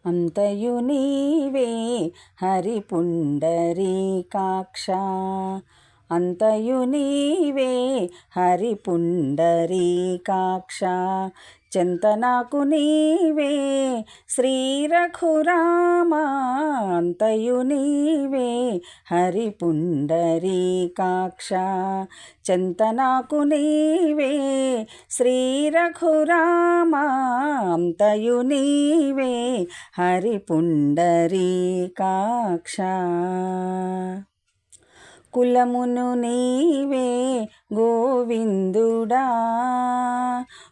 అంతయు నీవే హరి పుండరీకాక్ష, అంతయు నీవే హరి పుండరీకాక్ష. చింతనాకు నీవే శ్రీ రఘురామ, అంతయు నీవే హరి పుండరీకాక్ష. చింతనాకు నీవే శ్రీ రఘురామ, అంతయు నీవే హరి పుండరీకాక్ష. కులమును నీవే గోవిందుడా,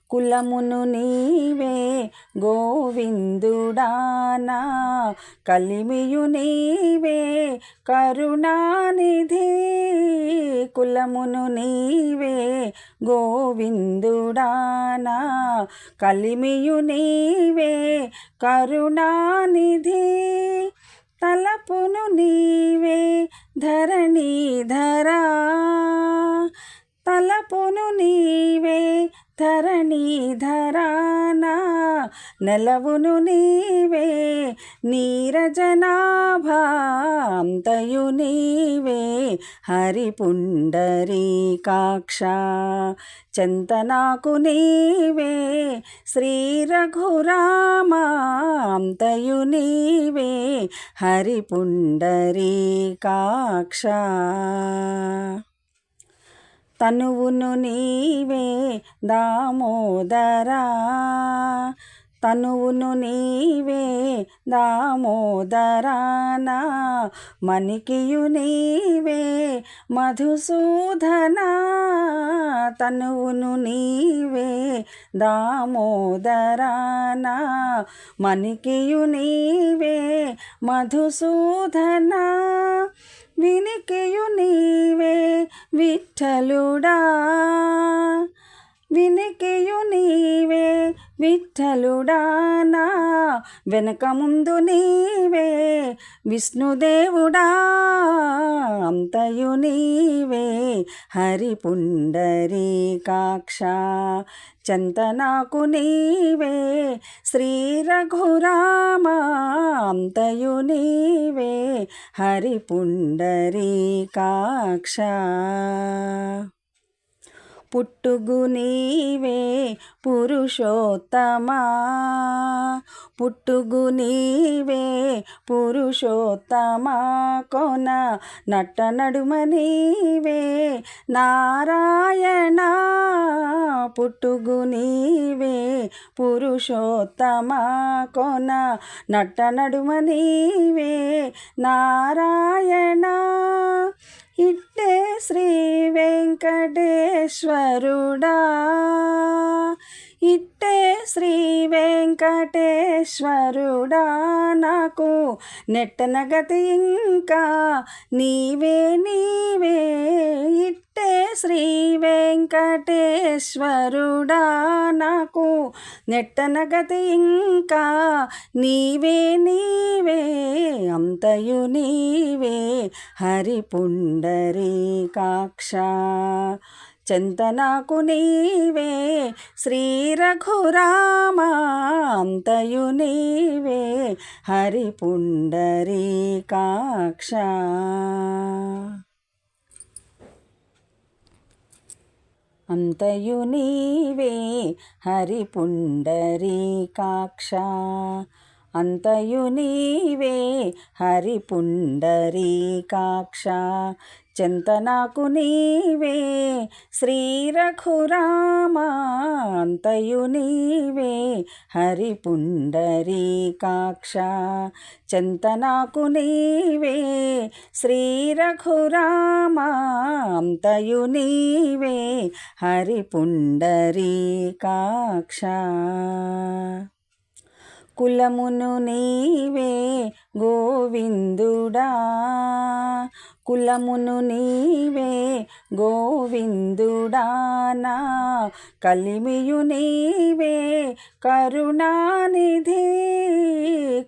కులమును నీవే గోవిందుడా, నా కలిమియు నీవే కరుణానిధి. కులమును నీవే గోవిందుడా, నా కలిమియు నీవే కరుణానిధి. తలపును నీవే ధరణీధరా, తలపును నీవే ధరణీధరా, నా నెలవును నీవే నీరజనాభా, అంతయు నీవే హరి పుండరీకాక్ష. చింతనాకు నీవే శ్రీ రఘురామ, అంతయు నీవే హరి పుండరీకాక్ష. తనువును నీవే దామోదరా, తనువును నీవే దామోదరా, నా మణికియు నీవే మధుసూదనా. తనువును నీవే దామోదరా, నా మణికియు నీవే మధుసూదనా. వినికియు నీవే విఠలుడా, వినికియు నీవే విఠలుడా, నా వెనక ముందు నీవే విష్ణుదేవుడా, అంతయు నీవే హరి పుండరీకాక్ష. చింతనాకు నీవే శ్రీ రఘురామ, అంతయు నీవే హరి పుండరీకాక్ష. పుట్టుగు నీవే పురుషోత్తమా, పుట్టుగు నీవే పురుషోత్తమా, కొన నట్ట నడుమ నీవే నారాయణ. పుట్టుగు నీవే పురుషోత్తమా, కొన నట్ట నడుమ నీవే నారాయణ. ఇట్టే శ్రీ వెంకటేశ్వరుడా, ఇట్టే శ్రీ వెంకటేశ్వరుడా, నాకు నెట్టన గతి ఇంకా నీవే నీవే. ఇట్టే శ్రీ వెంకటేశ్వరుడా, నాకు నెట్టన గతి ఇంకా నీవే నీవే, అంతయు నీవే హరి పుండరీకాక్ష. చింతనాకు నీవే శ్రీ రఘురామ, అంతయు నీవే హరి పుండరీకాక్ష. అంతయు నీవే హరి పుండరీకాక్ష, అంతయు నీవే హరి పుండరీకాక్ష. చింతనాకు నీవే శ్రీ రఘురామ, అంతయు నీవే హరి పుండరీకాక్ష. చింతనాకు నీవే శ్రీ రఘురామ, అంతయు నీవే హరి పుండరీకాక్ష. కులమును నీవే గోవిందుడా, కులమును నీవే గోవిందుడా, నా కలిమియు నీవే కరుణానిధి.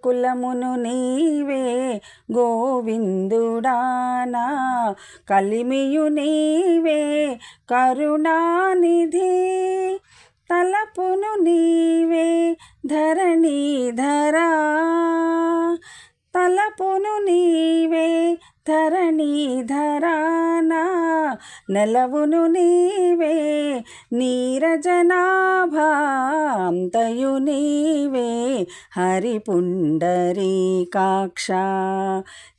కులమును నీవే గోవిందుడా, నా కలిమియు నీవే కరుణానిధి. తలపును నీవే ధరణీధరా తలపును నీవే ధరణీధరానా నెలవును నీవే నీరజనాభాంతయు నీవే హరిపుండరీకాక్ష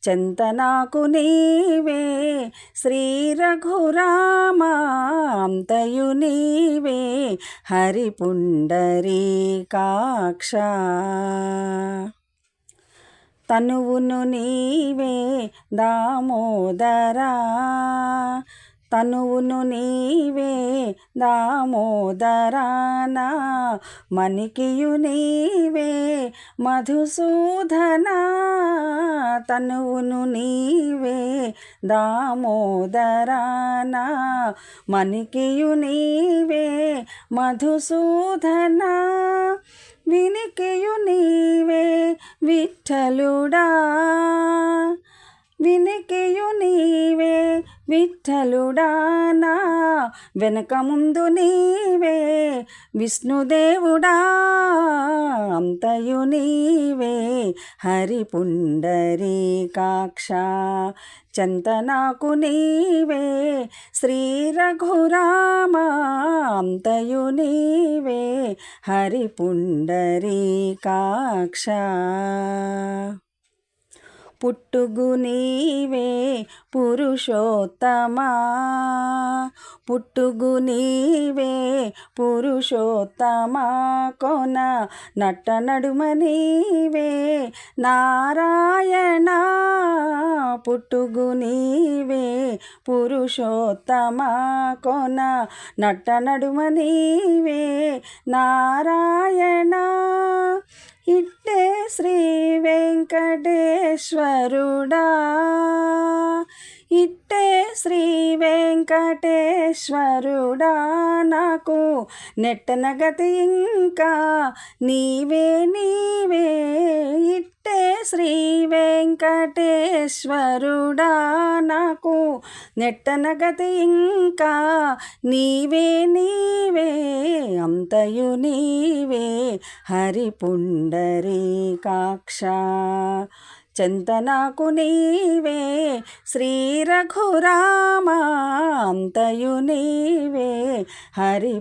చెంతనాకు నీవే శ్రీ రఘురామాంతయు నీవే హరిపుండరీకాక్ష తనువును నీవే దామోదరా తనువును నీవే దామోదరానా మణికియు నీవే మధుసూదనా తనువును నీవే దామోదరానా మణికియు నీవే మధుసూదనా వినికియు నీవే విఠలుడా వినికియు నీవే విఠలుడానా వెనక ముందు నీవే విష్ణుదేవుడా అంతయు నీవే హరిపుండరీకాక్ష చెంతనాకు నీవే శ్రీ రఘురామా అంతయు నీవే హరిపుండరీకాక్ష పుట్టుగు నీవే పురుషోత్తమా పుట్టుగు నీవే పురుషోత్తమా కొన నట్ట నడుమ నీవే నారాయణ పుట్టుగు నీవే పురుషోత్తమా కొన నట్ట నడుమ నీవే నారాయణ ఇట్టే శ్రీ వెంకటేశ్వరుడా ఇట్టే శ్రీ వెంకటేశ్వరుడా నాకు నెట్టన గతి ఇంకా నీవే నీవే ఇట్టే శ్రీ వెంకటేశ్వరుడా నాకు నెట్టన గతి ఇంకా నీవే నీవే అంతయు నీవే హరిపుండరీకాక్ష చెంతనాకు నీవే శ్రీ రఘురామా అంతయు నీవే హరిపుండరీకాక్ష